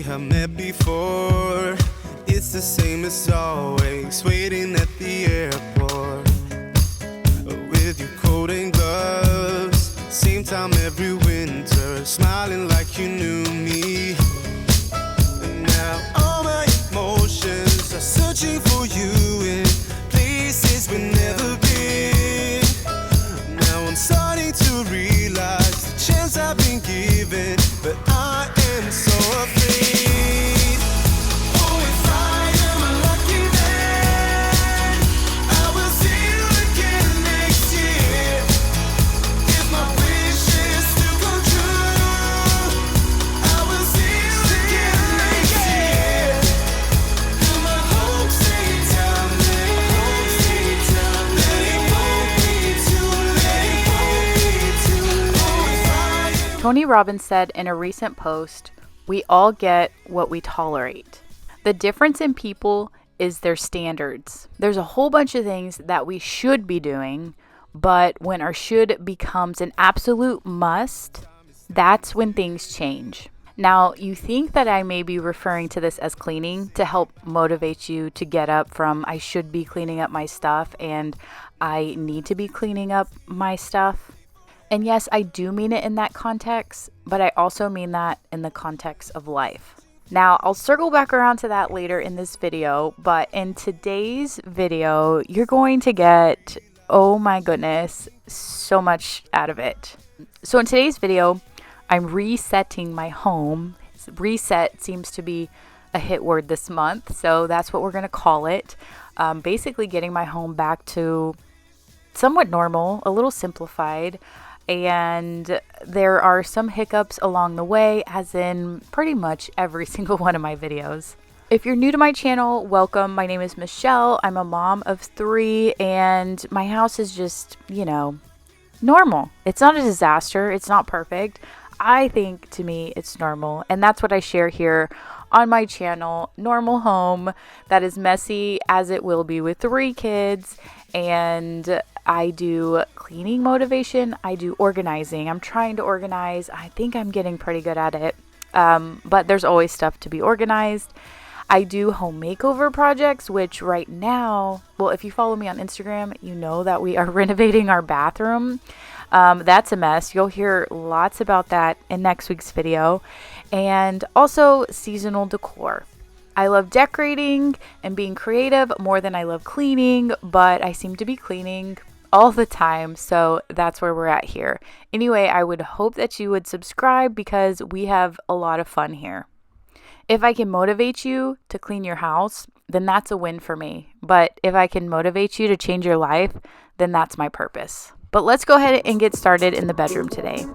have met before. It's the same as always, waiting at the airport with your coat and gloves. Same time every winter, smiling like you knew me. And now all my emotions are searching for you in places we've never been. Now I'm starting to realize the chance I've been given, but I am so afraid. Oh, if I am lucky then I will see you again next year. If my wishes do come true, I will see you again next year. Do my hopes stay down there? Then it won't be too late. Oh, if I Tony Robbins said in a recent post, "We all get what we tolerate." The difference in people is their standards. There's a whole bunch of things that we should be doing, but when our should becomes an absolute must, that's when things change. Now, you think that I may be referring to this as cleaning to help motivate you to get up from I should be cleaning up my stuff and I need to be cleaning up my stuff. And yes, I do mean it in that context, but I also mean that in the context of life. Now, I'll circle back around to that later in this video, but in today's video, you're going to get, oh my goodness, so much out of it. So in today's video, I'm resetting my home. Reset seems to be a hit word this month, so that's what we're going to call it. Basically getting my home back to somewhat normal, a little simplified. And there are some hiccups along the way, as in pretty much every single one of my videos. If you're new to my channel, welcome. My name is Michelle. I'm a mom of 3, and my house is just, normal. It's not a disaster. It's not perfect. I think, to me, it's normal. And that's what I share here on my channel. Normal home that is messy as it will be with 3 kids. And I do cleaning motivation. I do organizing. I'm trying to organize. I think I'm getting pretty good at it. But there's always stuff to be organized. I do home makeover projects, which right now, well, if you follow me on Instagram, you know that we are renovating our bathroom. That's a mess. You'll hear lots about that in next week's video. And also seasonal decor. I love decorating and being creative more than I love cleaning, but I seem to be cleaning all the time, so that's where we're at here. Anyway, I would hope that you would subscribe because we have a lot of fun here. If I can motivate you to clean your house, then that's a win for me. But if I can motivate you to change your life, then that's my purpose. But let's go ahead and get started in the bedroom today.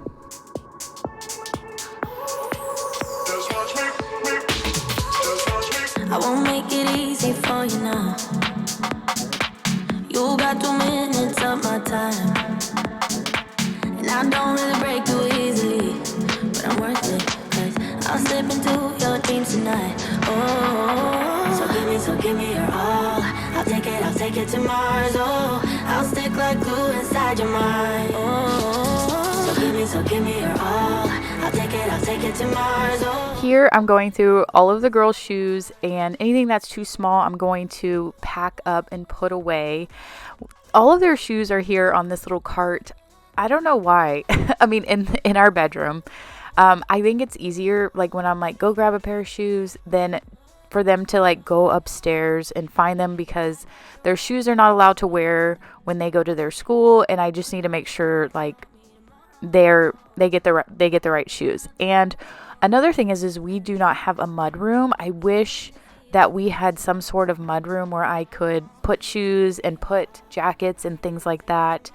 I won't make it easy for you now. You got 2 minutes of my time, and I don't really break too easily, but I'm worth it, 'cause I'll slip into your dreams tonight. Oh, so give me your all. I'll take it to Mars. Oh, I'll stick like glue inside your mind. Oh, so give me your all. I'll take it to Mars. Oh. Here I'm going through all of the girls' shoes, and anything that's too small I'm going to pack up and put away. All of their shoes are here on this little cart. I don't know why. I mean, in our bedroom. I think it's easier, like when I'm like, go grab a pair of shoes, than for them to like go upstairs and find them, because their shoes are not allowed to wear when they go to their school, and I just need to make sure like they get the right shoes. And another thing is we do not have a mud room. I wish that we had some sort of mud room where I could put shoes and put jackets and things like that.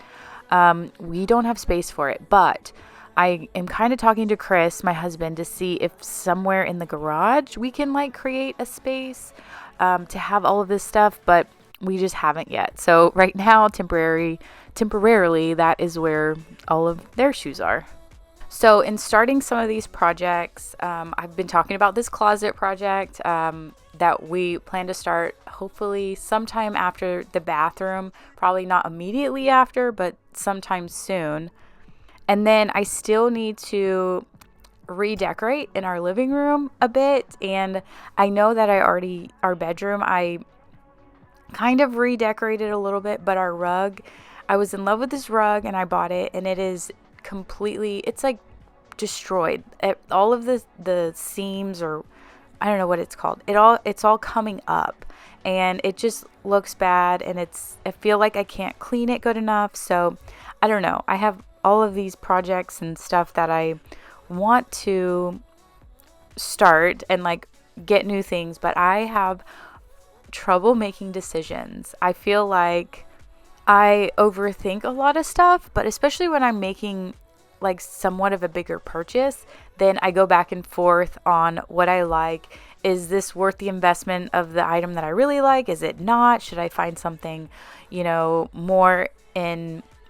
We don't have space for it, but I am kind of talking to Chris, my husband, to see if somewhere in the garage we can like create a space to have all of this stuff, but we just haven't yet. So right now, temporarily, that is where all of their shoes are. So in starting some of these projects, I've been talking about this closet project that we plan to start hopefully sometime after the bathroom, probably not immediately after, but sometime soon. And then I still need to redecorate in our living room a bit. And I know that our bedroom, I kind of redecorated a little bit, but our rug, I was in love with this rug and I bought it, and it is completely, it's like destroyed. All of the seams, or I don't know what it's called, it's all coming up, and it just looks bad, and I feel like I can't clean it good enough. So I don't know, I have all of these projects and stuff that I want to start and like get new things, but I have trouble making decisions. I feel like I overthink a lot of stuff, but especially when I'm making like somewhat of a bigger purchase, then I go back and forth on what I like. Is this worth the investment of the item that I really like? Is it not? Should I find something,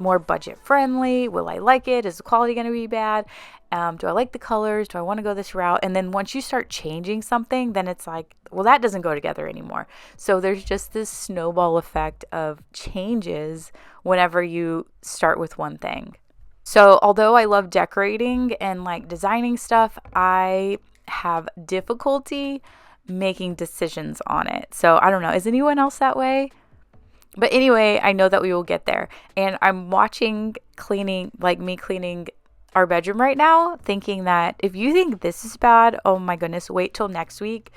more budget friendly? Will I like it? Is the quality going to be bad? Do I like the colors? Do I want to go this route? And then once you start changing something, then it's like, well, that doesn't go together anymore. So there's just this snowball effect of changes whenever you start with one thing. So although I love decorating and like designing stuff, I have difficulty making decisions on it. So I don't know. Is anyone else that way? But anyway, I know that we will get there. And I'm watching me cleaning our bedroom right now, thinking that if you think this is bad, oh my goodness, wait till next week.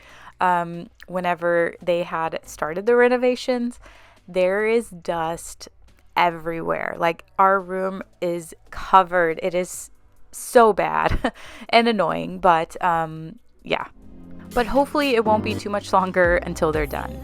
Whenever they had started the renovations, there is dust everywhere. Like our room is covered. It is so bad and annoying, but yeah. But hopefully it won't be too much longer until they're done.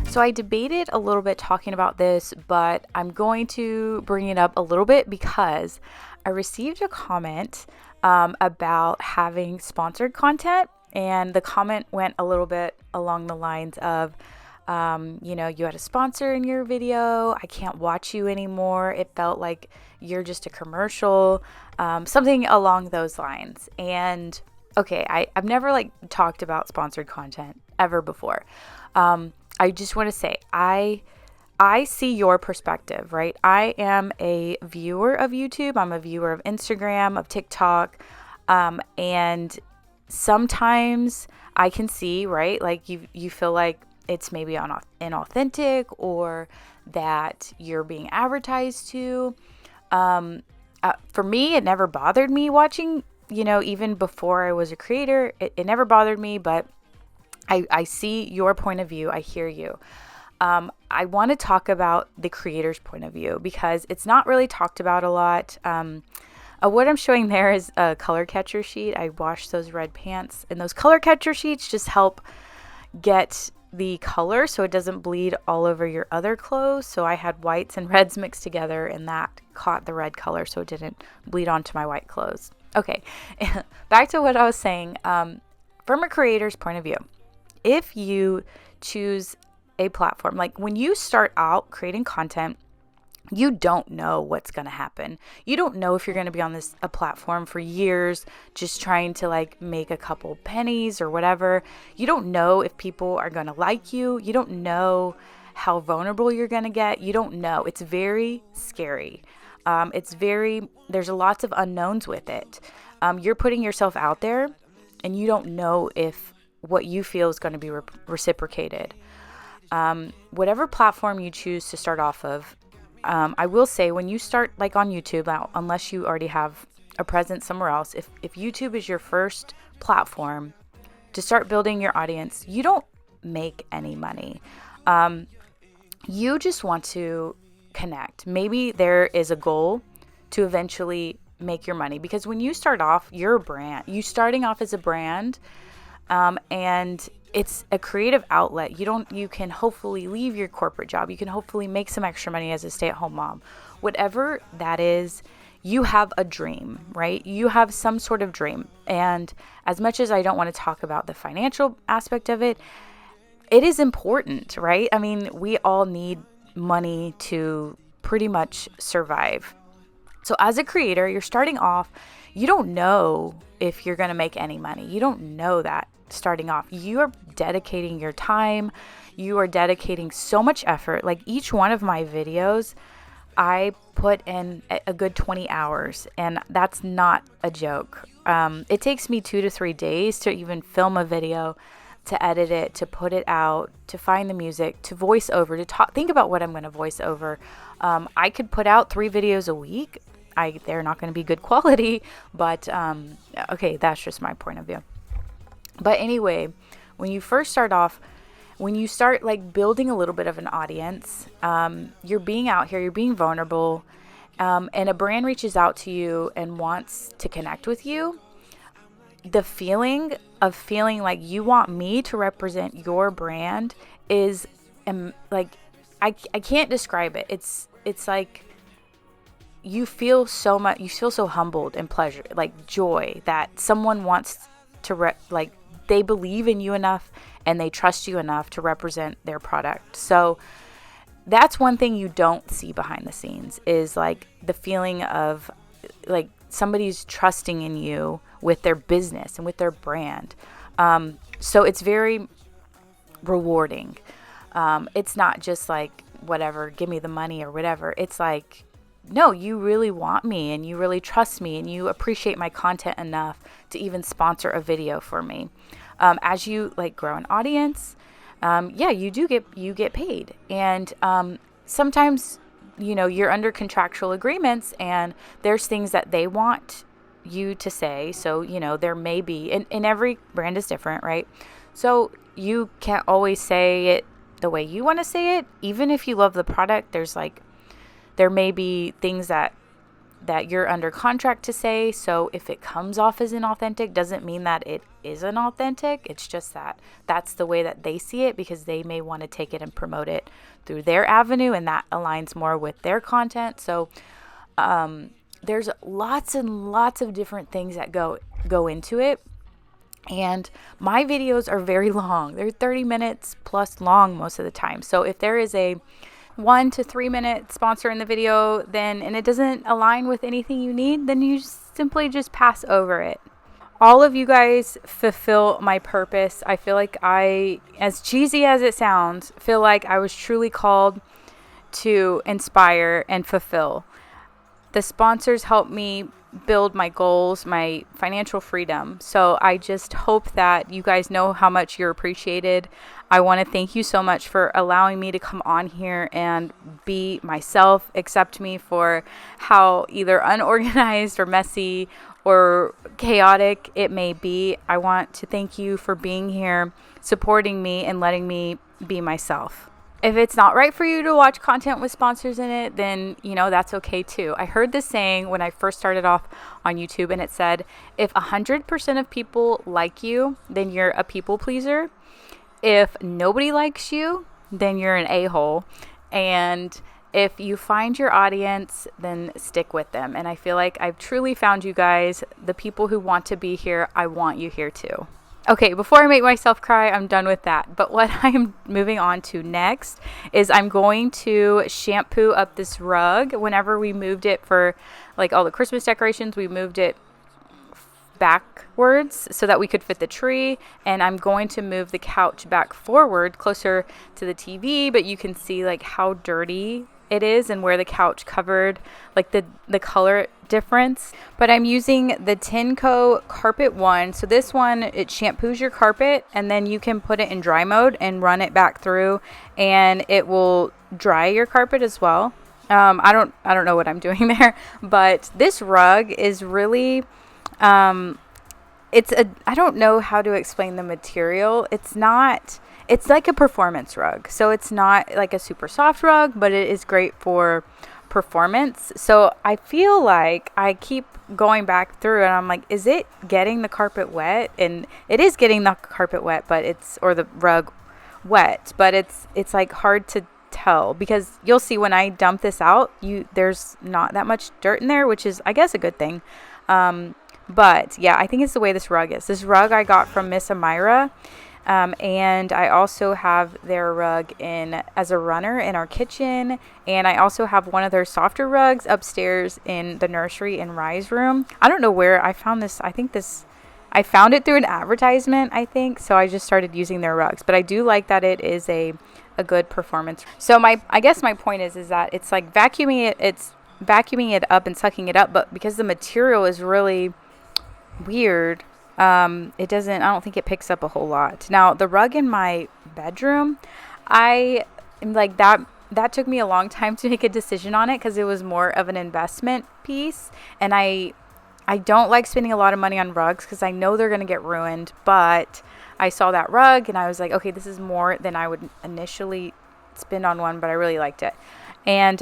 So I debated a little bit talking about this, but I'm going to bring it up a little bit because I received a comment about having sponsored content, and the comment went a little bit along the lines of, you had a sponsor in your video. I can't watch you anymore. It felt like you're just a commercial, something along those lines. And okay, I've never talked about sponsored content ever before. I just want to say, I see your perspective, right? I am a viewer of YouTube. I'm a viewer of Instagram, of TikTok. And sometimes I can see, right? Like you feel like it's maybe inauthentic, or that you're being advertised to. For me, it never bothered me watching, even before I was a creator, it never bothered me, but I see your point of view. I hear you. I want to talk about the creator's point of view because it's not really talked about a lot. What I'm showing there is a color catcher sheet. I washed those red pants, and those color catcher sheets just help get the color so it doesn't bleed all over your other clothes. So I had whites and reds mixed together, and that caught the red color so it didn't bleed onto my white clothes. Okay, back to what I was saying. From a creator's point of view, if you choose a platform, like when you start out creating content, you don't know what's going to happen. You don't know if you're going to be on a platform for years, just trying to make a couple pennies or whatever. You don't know if people are going to like you. You don't know how vulnerable you're going to get. You don't know. It's very scary. There's lots of unknowns with it. You're putting yourself out there, and you don't know if what you feel is going to be reciprocated. Whatever platform you choose to start off of, I will say when you start on YouTube, now, unless you already have a presence somewhere else, if YouTube is your first platform to start building your audience, you don't make any money. You just want to connect. Maybe there is a goal to eventually make your money, because when you start off, you're a brand. You starting off as a brand, and it's a creative outlet. You can hopefully leave your corporate job. You can hopefully make some extra money as a stay-at-home mom. Whatever that is, you have a dream, right? You have some sort of dream. And as much as I don't want to talk about the financial aspect of it, it is important, right? I mean, we all need money to pretty much survive. So as a creator, you're starting off, you don't know if you're going to make any money. You don't know that starting off. You are dedicating your time. You are dedicating so much effort. Like each one of my videos, I put in a good 20 hours, and that's not a joke. It takes me 2 to 3 days to even film a video, to edit it, to put it out, to find the music, to voice over, to talk. Think about what I'm going to voice over. I could put out 3 videos a week. They're not going to be good quality, but okay, that's just my point of view. But anyway, when you first start off, when you start like building a little bit of an audience, you're being out here, you're being vulnerable, and a brand reaches out to you and wants to connect with you. The feeling of feeling like you want me to represent your brand is like, I can't describe it. It's like you feel so much, you feel so humbled and pleasure, like joy that someone wants to like they believe in you enough and they trust you enough to represent their product. So that's one thing you don't see behind the scenes, is like the feeling of like somebody's trusting in you with their business and with their brand. So it's very rewarding. It's not just like, whatever, give me the money or whatever. It's like, no, you really want me and you really trust me and you appreciate my content enough to even sponsor a video for me. As you like grow an audience, you get paid. And sometimes, you're under contractual agreements and there's things that they want you to say. So, there may be, and every brand is different, right? So you can't always say it the way you want to say it. Even if you love the product, there may be things that you're under contract to say. So if it comes off as inauthentic, doesn't mean that it isn't authentic. It's just that that's the way that they see it, because they may want to take it and promote it through their avenue, and that aligns more with their content. So there's lots and lots of different things that go into it. And my videos are very long. They're 30 minutes plus long most of the time. So if there is a 1 to 3 minute sponsor in the video, and it doesn't align with anything you need, then you simply just pass over it. All of you guys fulfill my purpose. I feel like as cheesy as it sounds, feel like I was truly called to inspire and fulfill. The sponsors help me build my goals, my financial freedom. So I just hope that you guys know how much you're appreciated. I want to thank you so much for allowing me to come on here and be myself, accept me for how either unorganized or messy or chaotic it may be. I want to thank you for being here, supporting me, and letting me be myself. If it's not right for you to watch content with sponsors in it, then, that's okay too. I heard this saying when I first started off on YouTube, and it said, if 100% of people like you, then you're a people pleaser. If nobody likes you, then you're an a-hole. And if you find your audience, then stick with them. And I feel like I've truly found you guys, the people who want to be here. I want you here too. Okay, before I make myself cry, I'm done with that. But what I'm moving on to next is I'm going to shampoo up this rug. Whenever we moved it for like all the Christmas decorations, we moved it backwards so that we could fit the tree. And I'm going to move the couch back forward closer to the TV, but you can see like how dirty it is and where the couch covered, like the color difference. But I'm using the Tenco Carpet One. So this one, it shampoos your carpet, and then you can put it in dry mode and run it back through, and it will dry your carpet as well. I don't know what I'm doing there, but this rug is really I don't know how to explain the material. It's like a performance rug. So it's not like a super soft rug, but it is great for performance. So I feel like I keep going back through and I'm like, is it getting the carpet wet? And it is getting the carpet wet, or the rug wet, but it's like hard to tell, because you'll see when I dump this out, there's not that much dirt in there, which is, I guess, a good thing. But yeah, I think it's the way this rug is. This rug I got from Miss Amira. And I also have their rug as a runner in our kitchen. And I also have one of their softer rugs upstairs in the nursery and Rise room. I don't know where I found this. I found it through an advertisement, I think. So I just started using their rugs. But I do like that it is a good performance. So I guess my point is that it's like vacuuming it up and sucking it up. But because the material is really weird, I don't think it picks up a whole lot. Now, the rug in my bedroom, I am like that took me a long time to make a decision on it, because it was more of an investment piece. And I don't like spending a lot of money on rugs because I know they're going to get ruined. But I saw that rug and I was like, okay, this is more than I would initially spend on one, but I really liked it. And,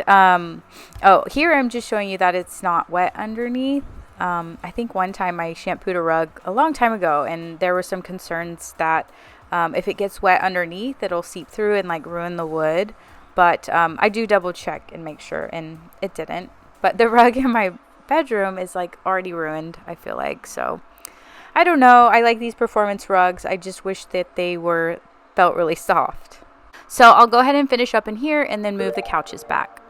here I'm just showing you that it's not wet underneath. I think one time I shampooed a rug a long time ago, and there were some concerns that if it gets wet underneath, it'll seep through and like ruin the wood. But I do double check and make sure, and it didn't. But the rug in my bedroom is like already ruined, I feel like. So I don't know. I like these performance rugs. I just wish that they felt really soft. So I'll go ahead and finish up in here and then move the couches back.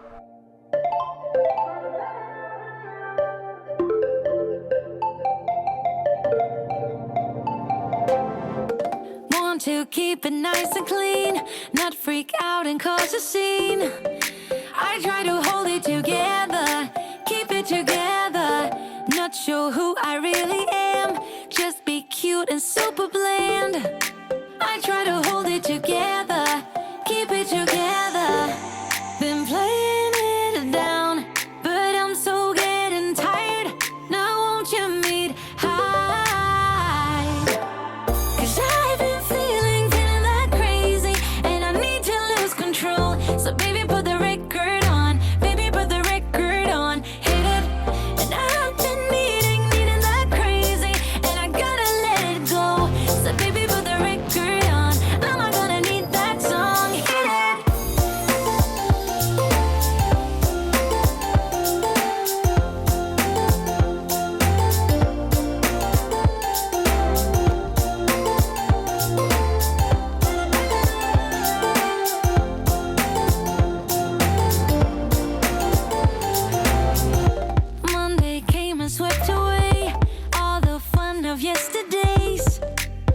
To keep it nice and clean, not freak out and cause a scene. I try to hold it together, keep it together. Not sure who I really am, just be cute and super bland. I try to hold it together, keep it together. Been playing it down, but I'm so getting tired. Now won't you meet high? 'Cause I've been feeling that crazy, and I need to lose control. So baby, put the record on, baby, put the record on, hit it. And I've been needing that crazy, and I gotta let it go. So baby, put the record on, I'm not gonna need that song, hit it. Monday came and swept away all the fun of yesterdays,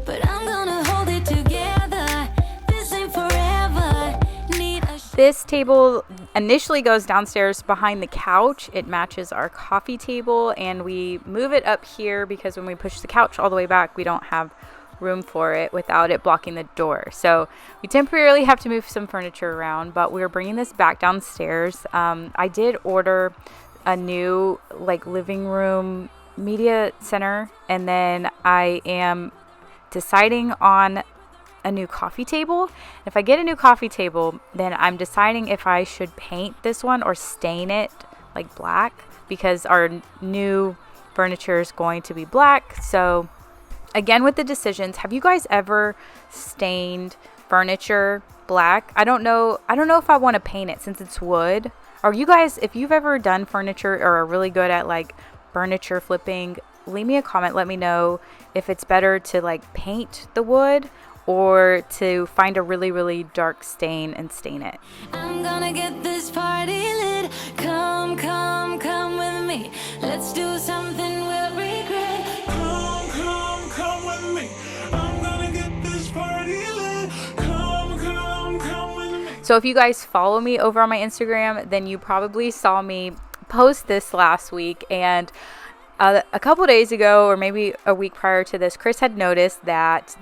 but I'm gonna hold it together. This ain't forever. Need a This table initially goes downstairs behind the couch. It matches our coffee table, and we move it up here because when we push the couch all the way back, we don't have room for it without it blocking the door. So we temporarily have to move some furniture around, but we're bringing this back downstairs. I did order a new living room media center, and then I am deciding on a new coffee table. If I get a new coffee table, then I'm deciding if I should paint this one or stain it like black, because our new furniture is going to be black. So again, with the decisions, have you guys ever stained furniture black? I don't know if I want to paint it since it's wood. Or you guys, if you've ever done furniture or are really good at furniture flipping, leave me a comment. Let me know if it's better to paint the wood or to find a really, really dark stain and stain it. I'm gonna get this party lit. Come, come, come with me. Let's do something we'll regret. Come with me. I'm gonna get this party lit. Come with me. So if you guys follow me over on my Instagram, then you probably saw me post this last week. And a couple days ago, or maybe a week prior to this, Chris had noticed that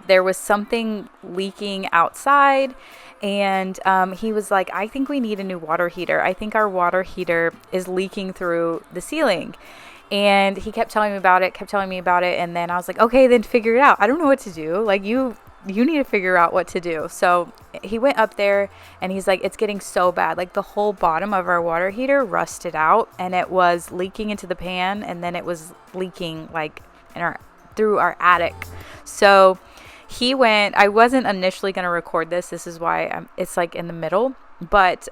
there was something leaking outside, and he was like, I think we need a new water heater. I think our water heater is leaking through the ceiling. And he kept telling me about it. And then I was like, okay, then figure it out. I don't know what to do. Like, you need to figure out what to do. So he went up there and he's like, it's getting so bad. Like, the whole bottom of our water heater rusted out and it was leaking into the pan, and then it was leaking like through our attic. So he went. I wasn't initially going to record this. This is why it's like in the middle, but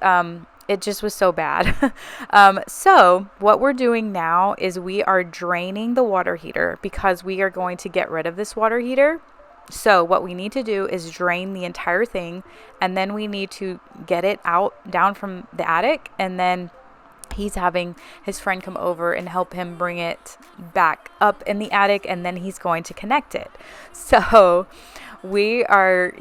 it just was so bad. So what we're doing now is we are draining the water heater because we are going to get rid of this water heater. So what we need to do is drain the entire thing, and then we need to get it down from the attic, and then he's having his friend come over and help him bring it back up in the attic, and then he's going to connect it. So we are,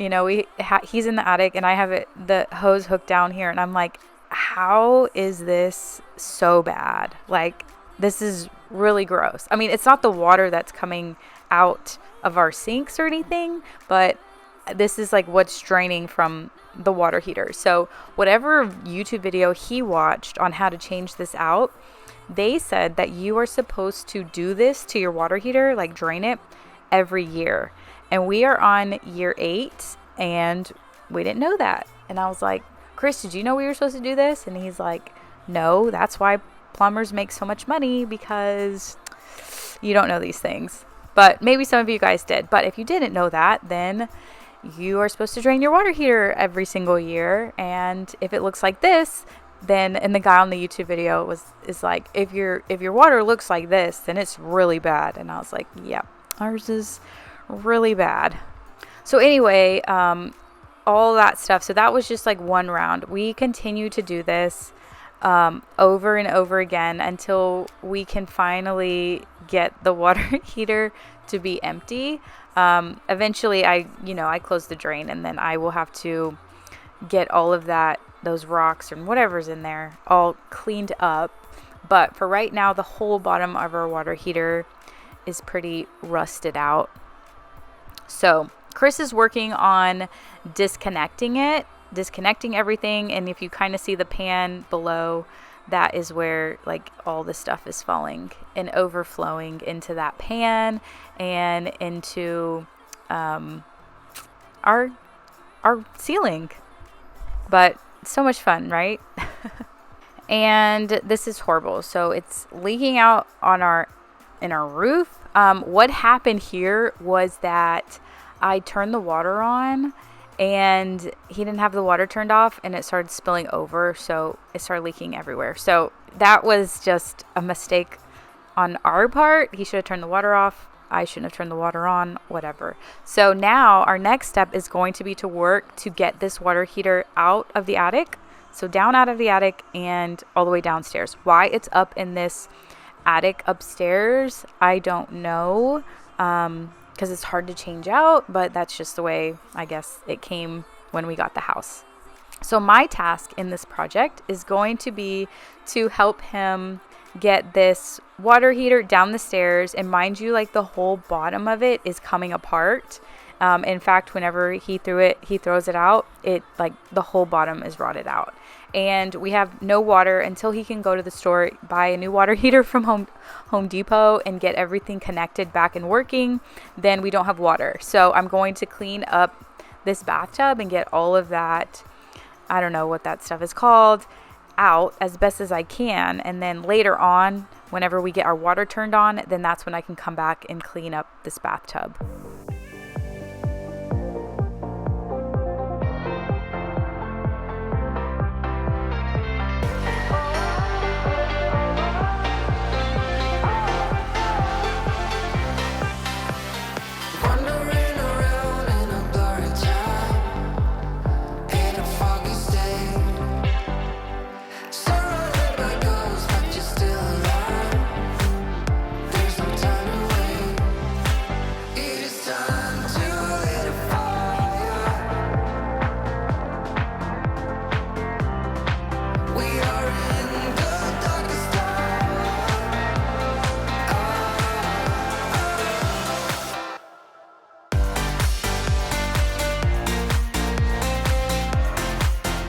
he's in the attic and I have the hose hooked down here, and I'm like, how is this so bad? Like, this is really gross. I mean, it's not the water that's coming out of our sinks or anything, but this is like what's draining from the water heater. So whatever YouTube video he watched on how to change this out, they said that you are supposed to do this to your water heater, like drain it every year. And we are on year 8 and we didn't know that. And I was like, Chris, did you know we were supposed to do this? And he's like, no, that's why plumbers make so much money, because you don't know these things. But maybe some of you guys did. But if you didn't know that, then you are supposed to drain your water heater every single year. And if it looks like this, then, and the guy on the YouTube video is like, if your water looks like this, then it's really bad. And I was like, yeah, ours is really bad. So anyway, all that stuff. So that was just like one round. We continue to do this over and over again until we can finally get the water heater to be empty. Eventually I close the drain, and then I will have to get all of those rocks and whatever's in there all cleaned up. But for right now, the whole bottom of our water heater is pretty rusted out. So Chris is working on disconnecting everything. And if you kind of see the pan below, that is where like all the stuff is falling and overflowing into that pan and into our ceiling. But so much fun, right? And this is horrible. So it's leaking out in our roof. What happened here was that I turned the water on and he didn't have the water turned off, and it started spilling over. So it started leaking everywhere. So that was just a mistake on our part. He should have turned the water off. I shouldn't have turned the water on, whatever. So now our next step is going to be to work to get this water heater out of the attic. So down out of the attic and all the way downstairs. Why it's up in this attic upstairs, I don't know. Because it's hard to change out, but that's just the way, I guess, it came when we got the house. So my task in this project is going to be to help him get this water heater down the stairs. And mind you, like the whole bottom of it is coming apart. In fact, whenever he throws it out, it like the whole bottom is rotted out. And we have no water until he can go to the store, buy a new water heater from Home Depot and get everything connected back and working. Then we don't have water. So I'm going to clean up this bathtub and get all of that, I don't know what that stuff is called, out as best as I can. And then later on, whenever we get our water turned on, then that's when I can come back and clean up this bathtub.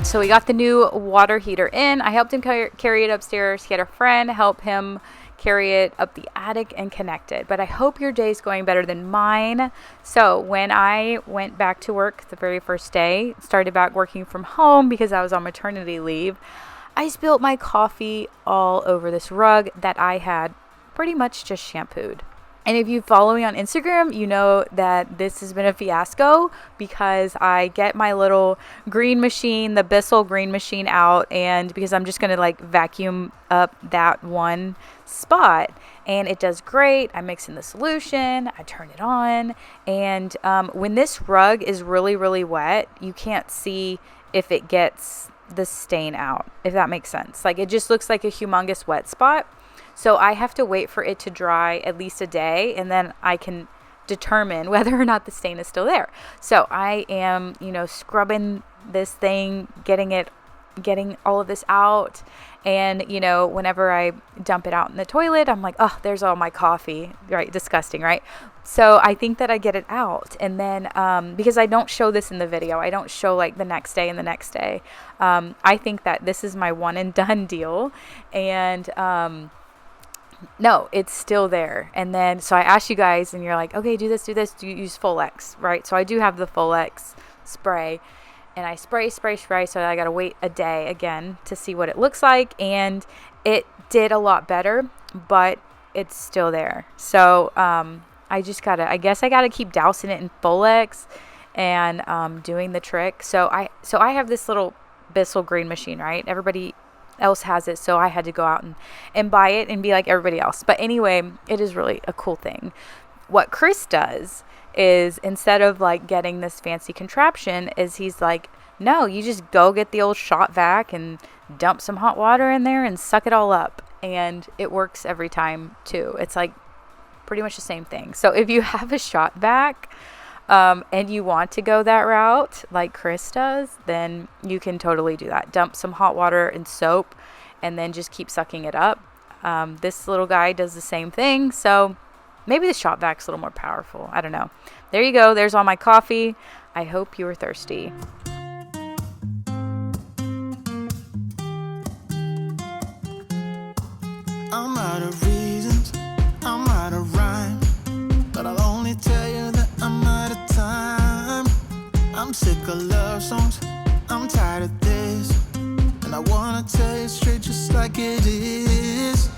So we got the new water heater in. I helped him carry it upstairs. He had a friend help him carry it up the attic and connect it. But I hope your day's going better than mine. So when I went back to work the very first day, started back working from home because I was on maternity leave, I spilled my coffee all over this rug that I had pretty much just shampooed. And if you follow me on Instagram, you know that this has been a fiasco because I get my little green machine, the Bissell green machine out, and because I'm just going to like vacuum up that one spot, and it does great. I mix in the solution, I turn it on, and when this rug is really, really wet, you can't see if it gets the stain out, if that makes sense. Like, it just looks like a humongous wet spot. So I have to wait for it to dry at least a day, and then I can determine whether or not the stain is still there. So I am, scrubbing this thing, getting all of this out. And, whenever I dump it out in the toilet, I'm like, oh, there's all my coffee, right? Disgusting, right? So I think that I get it out. And then, because I don't show this in the video, I don't show like the next day and the next day. I think that this is my one and done deal. And, no, it's still there. And then, so I asked you guys and you're like, okay, do this, do you use Full-X, right? So I do have the Full-X spray, and I spray. So I got to wait a day again to see what it looks like. And it did a lot better, but it's still there. So, I guess I gotta keep dousing it in Full-X and, doing the trick. So I have this little Bissell green machine, right? Everybody else has it, so I had to go out and buy it and be like everybody else. But anyway, it is really a cool thing. What Chris does is, instead of like getting this fancy contraption, is he's like, no, you just go get the old shot vac and dump some hot water in there and suck it all up, and it works every time too. It's like pretty much the same thing. So if you have a shot vac and you want to go that route like Chris does, then you can totally do that. Dump some hot water and soap and then just keep sucking it up. This little guy does the same thing. So maybe the shot vac's a little more powerful. I don't know. There you go. There's all my coffee. I hope you were thirsty. I'm out of reasons, I'm out of rhyme, but I'll only tell you that I'm out of time. I'm sick of love songs, I'm tired of this, and I wanna tell you straight just like it is.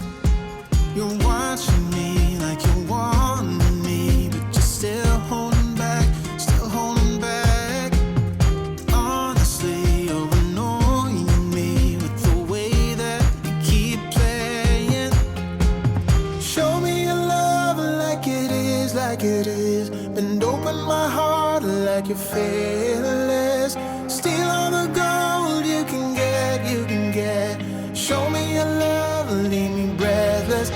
You're watching me like you want me, but you're still holding back, honestly, you're annoying me with the way that you keep playing. Show me your love like it is. Bend open my heart like you're fearless. Steal all the gold you can get. Show me your love, leave me breathless.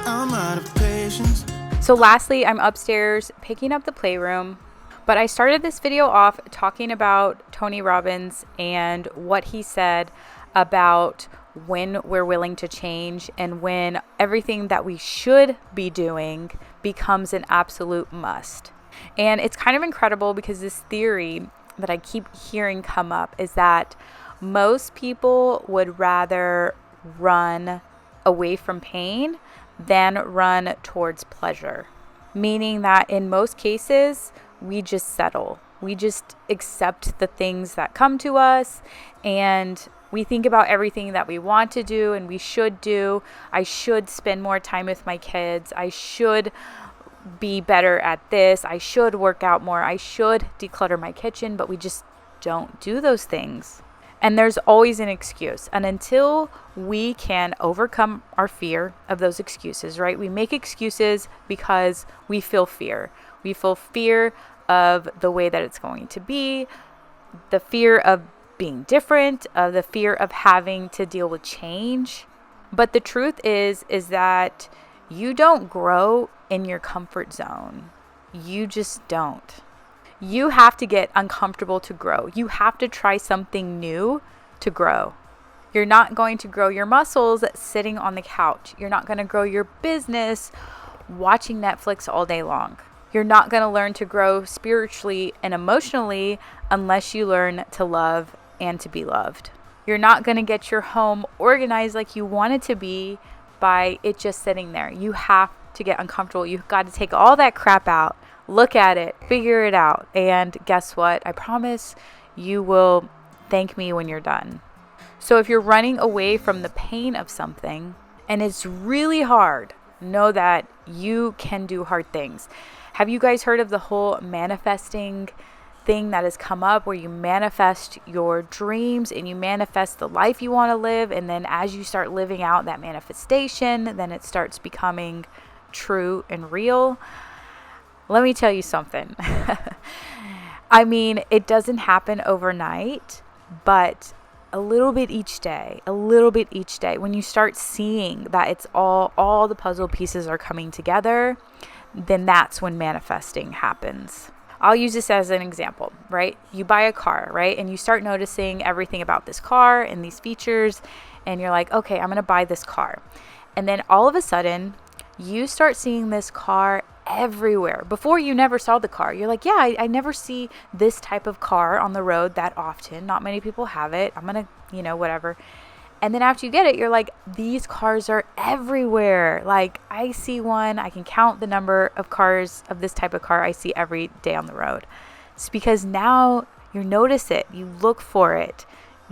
I'm out of patience. So lastly, I'm upstairs picking up the playroom, but I started this video off talking about Tony Robbins and what he said about when we're willing to change and when everything that we should be doing becomes an absolute must. And it's kind of incredible because this theory that I keep hearing come up is that most people would rather run away from pain than run towards pleasure. Meaning that in most cases, we just settle. We just accept the things that come to us, and we think about everything that we want to do and we should do. I should spend more time with my kids. I should be better at this. I should work out more. I should declutter my kitchen, but we just don't do those things. And there's always an excuse. And until we can overcome our fear of those excuses, right? We make excuses because we feel fear. We feel fear of the way that it's going to be, the fear of being different, of the fear of having to deal with change. But the truth is that you don't grow in your comfort zone. You just don't. You have to get uncomfortable to grow. You have to try something new to grow. You're not going to grow your muscles sitting on the couch. You're not going to grow your business watching Netflix all day long. You're not going to learn to grow spiritually and emotionally unless you learn to love and to be loved. You're not going to get your home organized like you want it to be by it just sitting there. You have to get uncomfortable. You've got to take all that crap out, look at it, figure it out. And guess what? I promise you will thank me when you're done. So if you're running away from the pain of something and it's really hard, know that you can do hard things. Have you guys heard of the whole manifesting thing that has come up where you manifest your dreams and you manifest the life you want to live, and then as you start living out that manifestation, then it starts becoming true and real? Let me tell you something. I mean, it doesn't happen overnight, but a little bit each day, when you start seeing that it's all the puzzle pieces are coming together, then that's when manifesting happens. I'll use this as an example, right? You buy a car, right? And you start noticing everything about this car and these features, and you're like, okay, I'm going to buy this car. And then all of a sudden, you start seeing this car everywhere. Before, you never saw the car. You're like, yeah, I never see this type of car on the road that often. Not many people have it. I'm going to, whatever. And then after you get it, you're like, these cars are everywhere. Like, I see one. I can count the number of cars of this type of car I see every day on the road. It's because now you notice it. You look for it.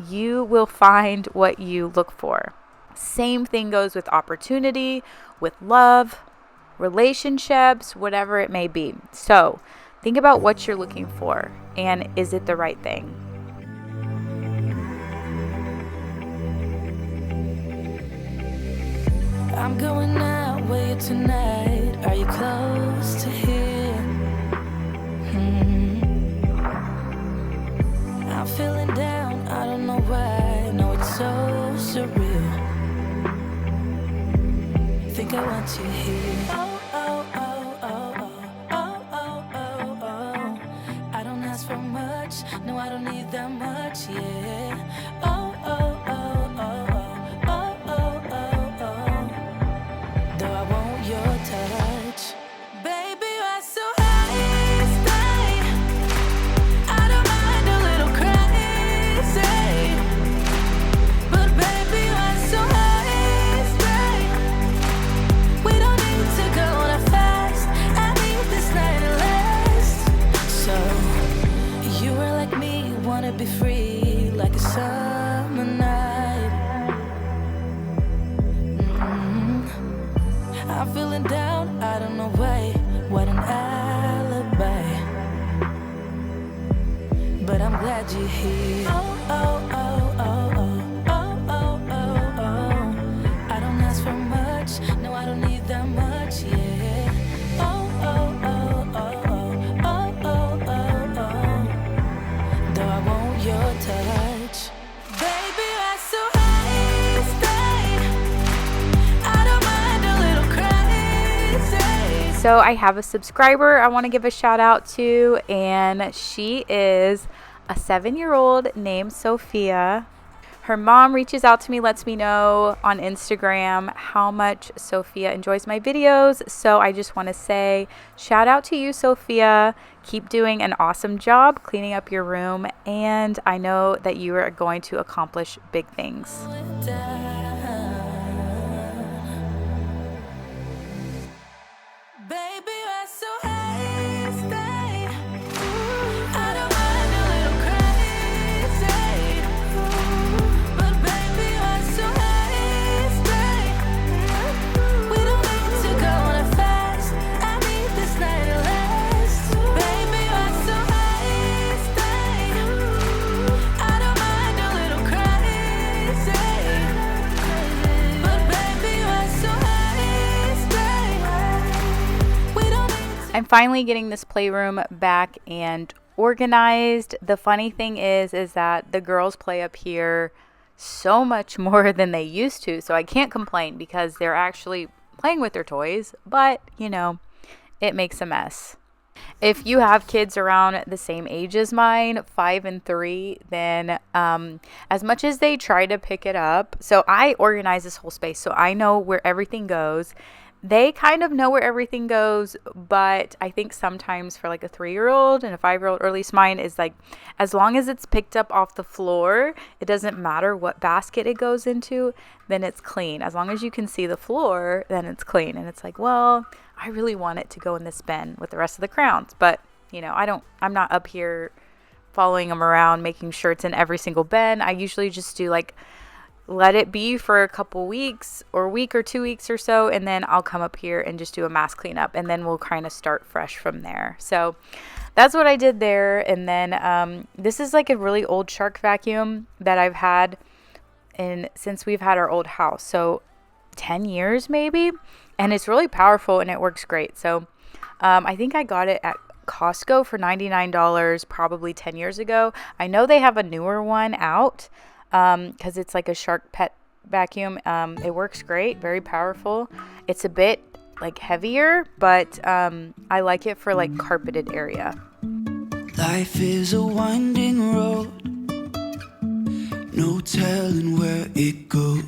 You will find what you look for. Same thing goes with opportunity, with love, relationships, whatever it may be. So think about what you're looking for, and is it the right thing? I'm going out with you tonight. Are you close to here? I'm feeling down, I don't know why. No, it's so surreal. Think I want you here. Oh, oh, oh, oh, oh, oh, oh, oh. I don't ask for much, no, I don't need that much, yeah. Oh, oh, oh, oh, oh, oh, oh, oh. Though I want your touch, baby, you're so high, stay. I don't mind a little crazy, but baby, you're so high, stay. We don't need to go that fast. I need this night to last. So you are like me, wanna be free like a summer night. I'm feeling down, I don't know why. What an alibi. But I'm glad you're here. Oh, oh, oh, oh, oh, oh, oh, oh, oh. I don't ask for much, no, I don't need that much, yeah. Oh, oh, oh, oh, oh, oh, oh, oh, oh. Though I want your touch, baby, you're so high, stay. I don't mind a little crazy. So I have a subscriber I want to give a shout out to, and she is a 7-year-old named Sophia. Her mom reaches out to me, lets me know on Instagram how much Sophia enjoys my videos. So I just want to say shout out to you, Sophia. Keep doing an awesome job cleaning up your room, and I know that you are going to accomplish big things. Baby, you're so high, stay. I don't mind a little crazy, but baby, you're so high, stay. We don't need to go that fast. I need this night to last. Baby, you're so high, stay. I don't mind a little crazy, but baby, you're so high, stay. We don't need to. I'm finally getting this playroom back and organized. The funny thing is that the girls play up here so much more than they used to. So I can't complain because they're actually playing with their toys, but it makes a mess. If you have kids around the same age as mine, 5 and 3, then as much as they try to pick it up, so I organize this whole space, so I know where everything goes. They kind of know where everything goes, but I think sometimes for like a 3-year-old and a 5-year-old, or at least mine, is like, as long as it's picked up off the floor, it doesn't matter what basket it goes into, then it's clean. As long as you can see the floor, then it's clean. And it's like, well, I really want it to go in this bin with the rest of the crowns, but you know, I'm not up here following them around, making sure it's in every single bin. I usually just do like, let it be for a couple weeks or a week or 2 weeks or so, and then I'll come up here and just do a mass cleanup, and then we'll kind of start fresh from there. So that's what I did there. And then this is like a really old shark vacuum that I've had since we've had our old house, so 10 years maybe, and it's really powerful and it works great. So I think I got it at Costco for $99 probably 10 years ago. I know they have a newer one out because it's like a shark pet vacuum. It works great, very powerful. It's a bit like heavier, but I like it for like carpeted area. Life is a winding road, no telling where it goes.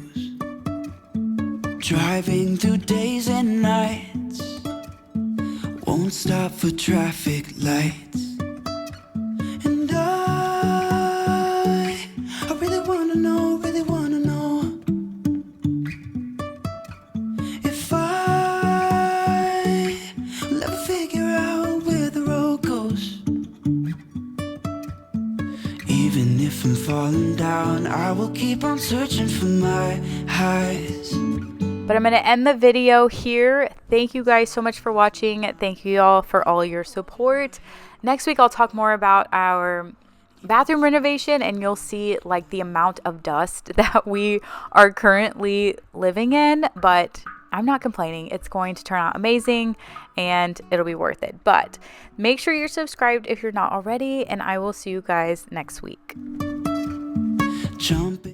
Driving through days and nights, won't stop for traffic lights. And I really wanna know if I will ever figure out where the road goes. Even if I'm falling down, I will keep on searching for my highs. But I'm going to end the video here. Thank you guys so much for watching. Thank you all for all your support. Next week, I'll talk more about our bathroom renovation, and you'll see like the amount of dust that we are currently living in. But I'm not complaining. It's going to turn out amazing and it'll be worth it. But make sure you're subscribed if you're not already, and I will see you guys next week. Jumping.